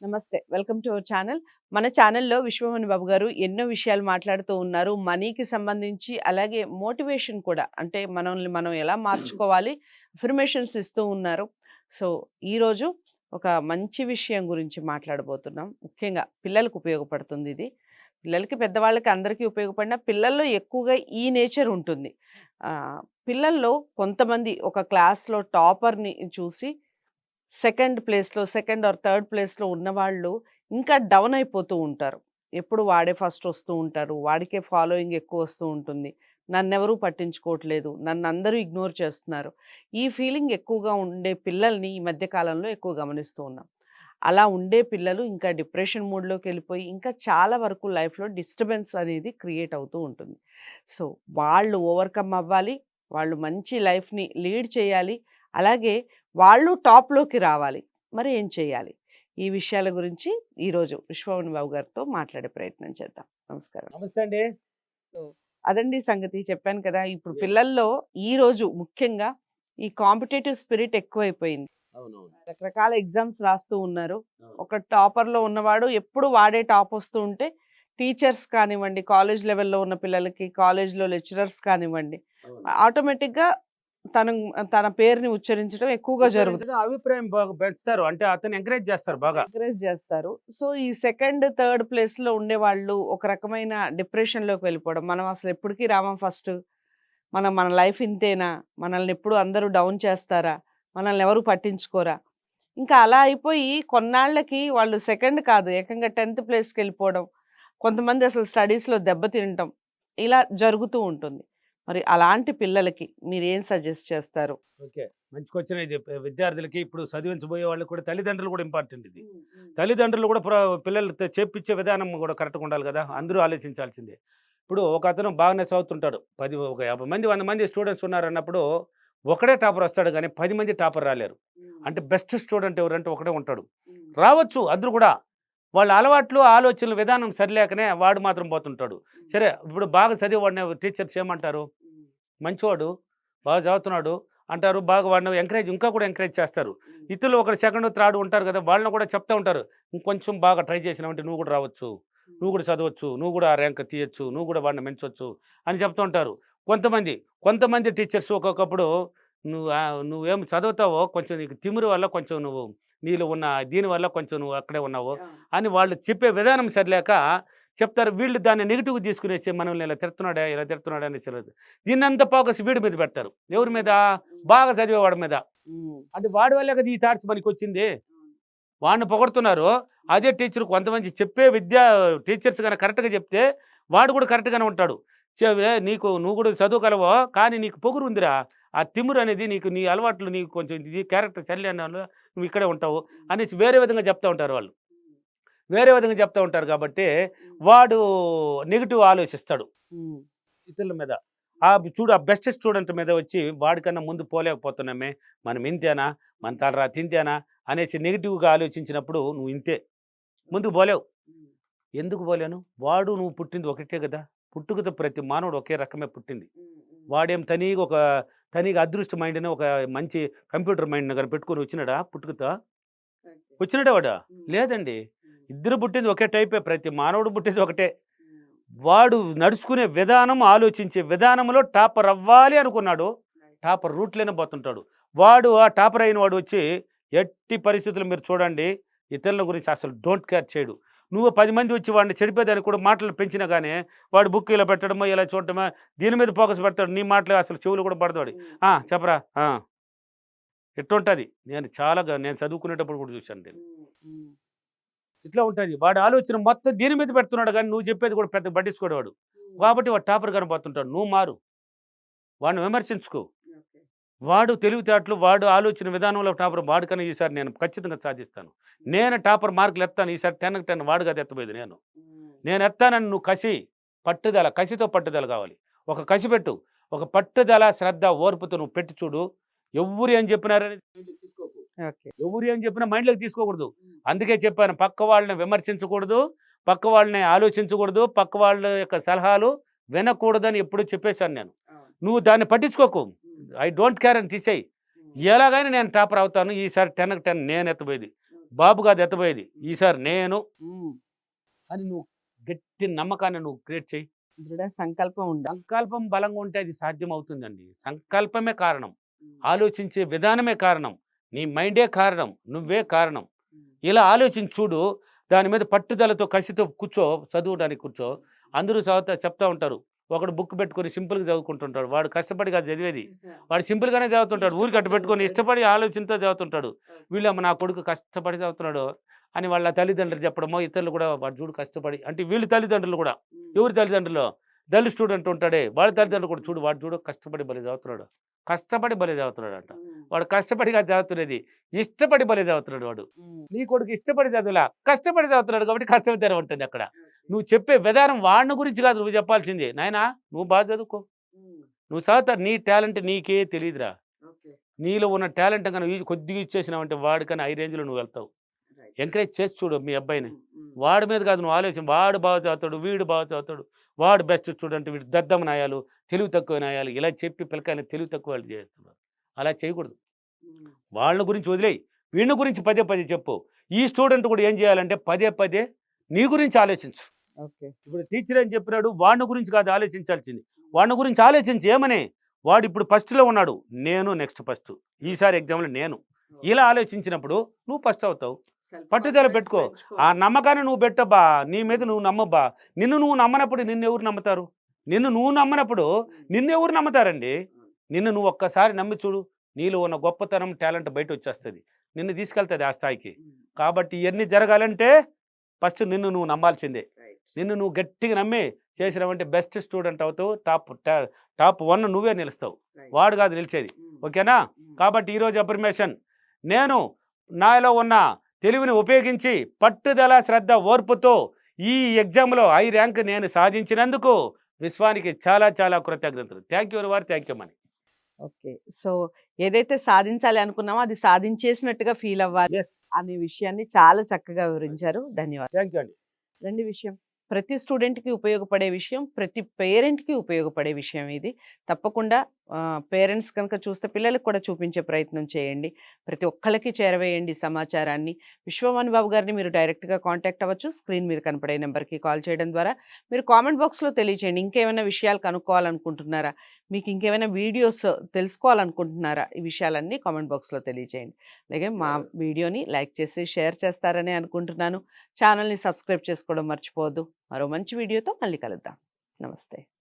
నమస్తే. Welcome to our channel. మన ఛానల్‌లో విశ్వమోహన్ బాబు గారు ఎన్నో విషయాలు మాట్లాడుతూ ఉన్నారు. మనీకి సంబంధించి అలాగే మోటివేషన్ కూడా. అంటే మనల్ని మనం ఎలా మార్చుకోవాలి అఫర్మేషన్స్ ఇస్తూ ఉన్నారు. సో, ఈరోజు ఒక మంచి విషయం గురించి మాట్లాడబోతున్నాం. ముఖ్యంగా పిల్లలకు ఉపయోగపడుతుంది ఇది. పిల్లలకి, పెద్దవాళ్ళకి అందరికీ ఉపయోగపడిన పిల్లల్లో ఎక్కువగా ఈ నేచర్ ఉంటుంది. పిల్లల్లో కొంతమంది ఒక క్లాస్‌లో టాపర్‌ని చూసి సెకండ్ ప్లేస్‌లో, సెకండ్ ఆర్ థర్డ్ ప్లేస్‌లో ఉన్నవాళ్ళు ఇంకా డౌన్ అయిపోతూ ఉంటారు. ఎప్పుడు వాడే ఫస్ట్ వస్తూ ఉంటారు. వాడికే ఫాలోయింగ్ ఎక్కువొస్తూ ఉంటుంది. నన్నెవరూ పట్టించుకోవట్లేదు. నన్నందరూ ఇగ్నోర్ చేస్తున్నారు. ఈ ఫీలింగ్ ఎక్కువగా ఉండే పిల్లల్ని ఈ మధ్య కాలంలో ఎక్కువ గమనిస్తూ ఉన్నాం. అలా ఉండే పిల్లలు ఇంకా డిప్రెషన్ మూడ్‌లోకెళ్ళిపోయి ఇంకా చాలా వరకు లైఫ్‌లో డిస్టర్బెన్స్ అనేది క్రియేట్ అవుతూ ఉంటుంది. సో, వాళ్ళు ఓవర్‌కమ్ అవ్వాలి. వాళ్ళు మంచి లైఫ్‌ని లీడ్ చేయాలి. అలాగే వాళ్ళు టాప్‌లోకి రావాలి. మరి ఏం చేయాలి? ఈ విషయాల గురించి ఈరోజు విశ్వమోహన్ బాబు గారితో మాట్లాడే ప్రయత్నం చేద్దాం. నమస్కారం. నమస్తే అండి. సో, అదండి సంగతి చెప్పాను కదా! ఇప్పుడు యెస్. పిల్లల్లో ఈరోజు ముఖ్యంగా ఈ కాంపిటీటివ్ స్పిరిట్ ఎక్కువైపోయింది. అవునవును. రకరకాల ఎగ్జామ్స్ రాస్తూ ఉన్నారు. అవును. ఒక టాపర్‌లో ఉన్నవాడు ఎప్పుడు వాడే టాప్ వస్తూ ఉంటే టీచర్స్ కానివ్వండి, కాలేజ్ లెవెల్‌లో ఉన్న పిల్లలకి, కాలేజ్‌లో లెక్చరర్స్ కానివ్వండి, అవును. ఆటోమేటిక్‌గా తను తన పేరుని ఉచ్చరించడం ఎక్కువగా జరుగుతుంది. ఉచ్చరించడం అభిప్రాయం బాగా పెంచుతారు. అంటే అతన్ని ఎంకరేజ్ చేస్తారు బాగా. ఎంకరేజ్ చేస్తారు. సో, ఈ సెకండ్, థర్డ్ ప్లేస్‌లో ఉండేవాళ్ళు ఒక రకమైన డిప్రెషన్‌లోకి వెళ్ళిపోవడం. మనం అసలు ఎప్పటికి రామా ఫస్ట్. మన లైఫ్ ఇంతేనా? మనల్ని ఎప్పుడు అందరూ డౌన్ చేస్తారా? మనల్ని ఎవరు పట్టించుకోరా? ఇంకా అలా అయిపోయి కొన్నాళ్ళకి వాళ్ళు సెకండ్ కాదు ఏకంగా 10థ్ ప్లేస్‌కెళ్ళిపోవడం. కొంతమంది అసలు స్టడీస్‌లో దెబ్బతినటం. ఇలా జరుగుతూ ఉంటుంది. మరి అలాంటి పిల్లలకి మీరేం సజెస్ట్ చేస్తారు? ఓకే. మంచి క్వెషన్ ఇది. విద్యార్థులకి ఇప్పుడు చదివించబోయే వాళ్ళకి కూడా తల్లిదండ్రులు కూడా ఇంపార్టెంట్ ఇది. తల్లిదండ్రులు కూడా పిల్లలతో చేపిచ్చే విధానం కూడా కరెక్ట్‌గా ఉండాలి కదా! అందరూ ఆలోచించాల్సిందే. ఇప్పుడు ఒకతను బాగానే చదువుతుంటాడు. ఒక 50 మంది, 100 మంది స్టూడెంట్స్ ఉన్నారన్నప్పుడు ఒకడే టాపర్ వస్తాడు గానీ 10 మంది టాపర్ రాలేరు. అంటే బెస్ట్ స్టూడెంట్ ఎవరంటే ఒకడే ఉంటాడు. రావచ్చు అందరూ కూడా. వాళ్ళ అలవాట్లు, ఆలోచనల విధానం సరిలేకనే వాడు మాత్రం పోతుంటాడు. సరే ఇప్పుడు బాగా చదివేవాడిని టీచర్స్ ఏమంటారు? మంచివాడు, బాగా చదువుతున్నాడు అంటారు. బాగా వాడిని ఇంకా కూడా ఎంకరేజ్ చేస్తారు. ఇతరులు ఒకరు సెకండ్, థర్డ్ ఉంటారు కదా! వాళ్ళని కూడా చెప్తా ఉంటారు. ఇంకొంచెం బాగా ట్రై చేసినావంటే నువ్వు కూడా రావచ్చు. నువ్వు కూడా చదవచ్చు. నువ్వు కూడా ఆ ర్యాంక్ తీయొచ్చు. నువ్వు కూడా వాడిని పెంచొచ్చు అని చెప్తూ ఉంటారు. కొంతమంది, కొంతమంది టీచర్స్ ఒక్కొక్కప్పుడు నువ్వేం చదువుతావో కొంచెం నీకు తిమిరి వల్ల కొంచెం నువ్వు నీలో ఉన్న దీనివల్ల కొంచెం నువ్వు అక్కడే ఉన్నావు అని వాళ్ళు చెప్పే విధానం సరిలేక చెప్తారు. వీళ్ళు దాన్ని నెగెటివ్‌గా తీసుకునేసి మనల్ని ఇలా తిడుతున్నాడా అనేసి దీన్నంతా ఫోకస్ వీడి మీద పెడతారు. ఎవరి మీద? బాగా చదివేవాడి మీద. హ్మ్. అంటే వాడి వల్లే కదా ఈ థాట్స్ మనకొచ్చింది. వాడిని పొగడుతున్నారు. అదే టీచర్ కొంతమంది చెప్పే టీచర్స్ గాని కరెక్ట్‌గా చెప్తే వాడు కూడా కరెక్ట్‌గానే ఉంటాడు. నువ్వు కూడా చదువుగలవో కానీ నీకు పొగురుందిరా. ఆ తిమురు అనేది నీకు నీ అలవాట్లు నీకు కొంచెం ఇది క్యారెక్టర్ సరిలేని వల్ల నువ్వు ఇక్కడే ఉంటావు అనేసి వేరే విధంగా చెప్తా ఉంటారు వాళ్ళు. వేరే విధంగా చెప్తా ఉంటారు కాబట్టి వాడు నెగెటివ్ ఆలోచిస్తాడు హ్మ్. ఇతరుల మీద. చూడు ఆ బెస్ట్ స్టూడెంట్ మీద వచ్చి వాడికన్నా ముందు పోలేకపోతున్నామే, మనం ఇంతేనా, మన తలరాత ఇంతేనా అనేసి నెగెటివ్‌గా ఆలోచించినప్పుడు నువ్వు ఇంతే. ముందుకు పోలేవు. ఎందుకు పోలేను? వాడు నువ్వు పుట్టింది ఒకటే గదా! పుట్టుకతో ప్రతి మానవుడు ఒకే రకమే పుట్టింది. వాడేం తనీగా అదృష్ట మైండ్‌ని ఒక మంచి కంప్యూటర్ మైండ్‌ని గాని పెట్టుకొని వచ్చినాడా పుట్టుకతో? వచ్చినాడా వాడు? లేదండి. ఇద్దరు పుట్టింది ఒకే టైపే. ప్రతి మానవుడు పుట్టింది ఒకటే. వాడు నడుచుకునే విధానం, ఆలోచించే విధానంలో టాపర్ అవ్వాలి అనుకున్నాడు. టాపర్ రూట్‌లోనే పోతుంటాడు. ఆ టాపర్ అయిన వాడు వచ్చి ఎట్టి పరిస్థితుల్లో మీరు చూడండి ఇతరుల గురించి అసలు డోంట్ కేర్ చేయడు. నువ్వు 10 మంది వచ్చి వాడిని చెడిపేదానికి కూడా మాటలు పెంచినా గానీ, వాడు బుక్ ఇలా పెట్టడమో, ఇలా చూడటమో, దీని మీద ఫోకస్ పెడతాడు. నీ మాటలు అసలు చెవులు కూడా పడదు వాడికి. ఆ! చెప్పరా? ఆ! ఇట్టుంటది. నేను చదువుకునేటప్పుడు కూడా చూశాను దీన్ని. ఇట్లా ఉంటది. వాడి ఆలోచన మొత్తం దీని మీద పెడుతున్నాడు గానీ, నువ్వు చెప్పేది కూడా పెద్దగా పట్టించుకోడు వాడు. కాబట్టి వాడు టాపర్ కనపడుతుంటాడు. నువ్వు మారు. వాడిని విమర్శించుకో. వాడు తెలివితేటలు, వాడు ఆలోచన విధానంలో టాపర్ వాడికన్నా ఈసారి నేను ఖచ్చితంగా సాధిస్తాను. నేను టాపర్ మార్కులు ఎత్తాను. ఈసారి 10కి 10 వాడు కాదు ఎత్తబోయేది నేను. నేను ఎత్తానని నువ్వు కసితో పట్టుదల కావాలి. ఒక కసి పెట్టు. ఒక పట్టుదల, శ్రద్ధ, ఓర్పుతో నువ్వు పెట్టి చూడు. ఎవ్వరు ఏం చెప్పినారని మైండ్‌లోకి తీసుకోకు. ఓకే. ఎవరు ఏం చెప్పినా మైండ్‌లోకి తీసుకోకూడదు. అందుకే చెప్పాను పక్క వాళ్ళని విమర్శించకూడదు. పక్క వాళ్ళని ఆలోచించకూడదు. పక్క వాళ్ళ యొక్క సలహాలు వినకూడదని ఎప్పుడూ చెప్పేశాను నేను. నువ్వు దాన్ని పట్టించుకోకు. ఐ డోంట్ కేర్ అని తీసేయి. ఎలాగైనా నేను టాపర్ అవుతాను. ఈసారి 10కి 10 నేను ఎత్తబోయేది. బాబు కాదు ఎత్తబోయేది ఈసారి నేను ఉమ్. అని నువ్వు గట్టి నమ్మకాన్ని నువ్వు క్రియేట్ చేయి. దృఢ సంకల్పం ఉండాలి. సంకల్పం బలంగా ఉంటే అది సాధ్యం అవుతుందండి. సంకల్పమే కారణం, ఆలోచించే విధానమే కారణం, నీ మైండే కారణం, నువ్వే కారణం. ఇలా ఆలోచించి చూడు, దాని మీద పట్టుదలతో కసితో కూర్చో, చదువుడానికి కూర్చో. అందరూ చెప్తా ఉంటారు, ఒకడు బుక్ పెట్టుకొని సింపుల్గా చదువుకుంటుంటాడు, వాడు కష్టపడి కాదు చదివేది, వాడు సింపుల్గానే చదువుతుంటాడు, ఊరికి అట్టు పెట్టుకొని ఇష్టపడి ఆలోచనతో చదువుతుంటాడు. వీళ్ళమ్మ నా కొడుకు కష్టపడి చదువుతున్నాడు అని వాళ్ళ తల్లిదండ్రులు చెప్పడమో, ఇతరులు కూడా వాడు చూడు కష్టపడి అంటే వీళ్ళ తల్లిదండ్రులు కూడా, ఎవరి తల్లిదండ్రులు డల్ స్టూడెంట్ ఉంటాడే వాళ్ళ తల్లిదండ్రులు కూడా చూడు వాడు చూడు కష్టపడి భలే చదువుతున్నాడు, కష్టపడి భలే చదువుతున్నాడు అంట. వాడు కష్టపడిగా చదువుతున్నది, ఇష్టపడి భలే చదువుతున్నాడు వాడు. నీ కొడుకు ఇష్టపడి చదువులా, కష్టపడి చదువుతున్నాడు కాబట్టి కష్టపడితేనే ఉంటుంది అక్కడ. నువ్వు చెప్పే విధానం వాడిని గురించి కాదు నువ్వు చెప్పాల్సింది, నాయనా నువ్వు బాగా చదువుకో, నువ్వు చదువుతావు, నీ టాలెంట్ నీకే తెలియదురా. నీలో ఉన్న టాలెంట్ కన్నా కొద్దిగా ఇచ్చేసినావంటే వాడికన్నా హై రేంజ్లో నువ్వు వెళ్తావు. ఎంకరేజ్ చేసి చూడు మీ అబ్బాయిని, వాడి మీద కాదు నువ్వు ఆలోచన, వాడు బాగా చదువుతాడు, వీడు బాగా చదువుతాడు, వాడు బెస్ట్ స్టూడెంట్, వీడు దద్దమ నాయాలు, తెలివి తక్కువ నాయాలు, ఇలా చెప్పి పిల్లకాయలు తెలివి తక్కువ వాళ్ళు చేస్తున్నారు. అలా చేయకూడదు. వాళ్ళ గురించి వదిలేయి, వీళ్ళ గురించి పదే పదే చెప్పు. ఈ స్టూడెంట్ కూడా ఏం చేయాలంటే పదే పదే నీ గురించి ఆలోచించు. ఓకే. ఇప్పుడు టీచర్ ఏం చెప్పినాడు, వాడిని గురించి కాదు ఆలోచించాల్సింది, వాడిని గురించి ఆలోచించి ఏమని, వాడు ఇప్పుడు ఫస్ట్లో ఉన్నాడు, నేను నెక్స్ట్ ఫస్ట్, ఈసారి ఎగ్జామ్లో నేను, ఇలా ఆలోచించినప్పుడు నువ్వు ఫస్ట్ అవుతావు. పట్టుదల పెట్టుకో, ఆ నమ్మకాన్ని నువ్వు పెట్టబ్బా, నీ మీద నువ్వు నమ్మబ్బా. నిన్ను నువ్వు నమ్మనప్పుడు నిన్ను ఎవరు నమ్ముతారు? నిన్ను నువ్వు నమ్మనప్పుడు నిన్ను ఎవరు నమ్ముతారండి? నిన్ను నువ్వు ఒక్కసారి నమ్మి చూడు, నీలో ఉన్న గొప్పతనం టాలెంట్ బయట వచ్చేస్తుంది, నిన్ను తీసుకెళ్తుంది ఆ స్థాయికి. కాబట్టి ఇవన్నీ జరగాలంటే ఫస్ట్ నిన్ను నువ్వు నమ్మాల్సిందే. నిన్ను నువ్వు గట్టిగా నమ్మి చేసినావంటే బెస్ట్ స్టూడెంట్ అవుతావు, టాప్ 1 నువ్వే నిలుస్తావు, వాడు కాదు నిలిచేది. ఓకేనా? కాబట్టి ఈరోజు అఫర్మేషన్, నేను నాలో ఉన్న తెలివిని ఉపయోగించి పట్టుదల శ్రద్ధ ఓర్పుతో ఈ ఎగ్జామ్లో హై ర్యాంక్ నేను సాధించినందుకు విశ్వానికి చాలా చాలా కృతజ్ఞతలు. థ్యాంక్ యూ వారు, thank you money. Okay. So ఏదైతే సాధించాలి అనుకున్నామో అది సాధించేసినట్టుగా ఫీల్ అవ్వాలి ఎస్, అనే విషయాన్ని చాలా చక్కగా వివరించారు. ధన్యవాదాలు. థ్యాంక్ యూ అండి. రెండు విషయం, ప్రతి స్టూడెంట్కి ఉపయోగపడే విషయం, ప్రతి పేరెంట్కి ఉపయోగపడే విషయం ఇది. తప్పకుండా పేరెంట్స్ కనుక చూస్తే పిల్లలకు కూడా చూపించే ప్రయత్నం చేయండి. ప్రతి ఒక్కళ్ళకి చేరవేయండి సమాచారాన్ని. విశ్వమణి బాబు గారిని మీరు డైరెక్ట్గా కాంటాక్ట్ అవ్వచ్చు. స్క్రీన్ మీద కనపడే నెంబర్కి కాల్ చేయడం ద్వారా మీరు కామెంట్ బాక్స్లో తెలియచేయండి. ఇంకేమైనా విషయాలు కనుక్కోవాలనుకుంటున్నారా, మీకు ఇంకేమైనా వీడియోస్ తెలుసుకోవాలనుకుంటున్నారా, ఈ విషయాలన్నీ కామెంట్ బాక్స్లో తెలియచేయండి. అలాగే మా వీడియోని లైక్ చేసి షేర్ చేస్తారని అనుకుంటున్నాను. ఛానల్ని సబ్స్క్రైబ్ చేసుకోవడం మర్చిపోవద్దు. మరో మంచి వీడియోతో మళ్ళీ కలుద్దాం. నమస్తే.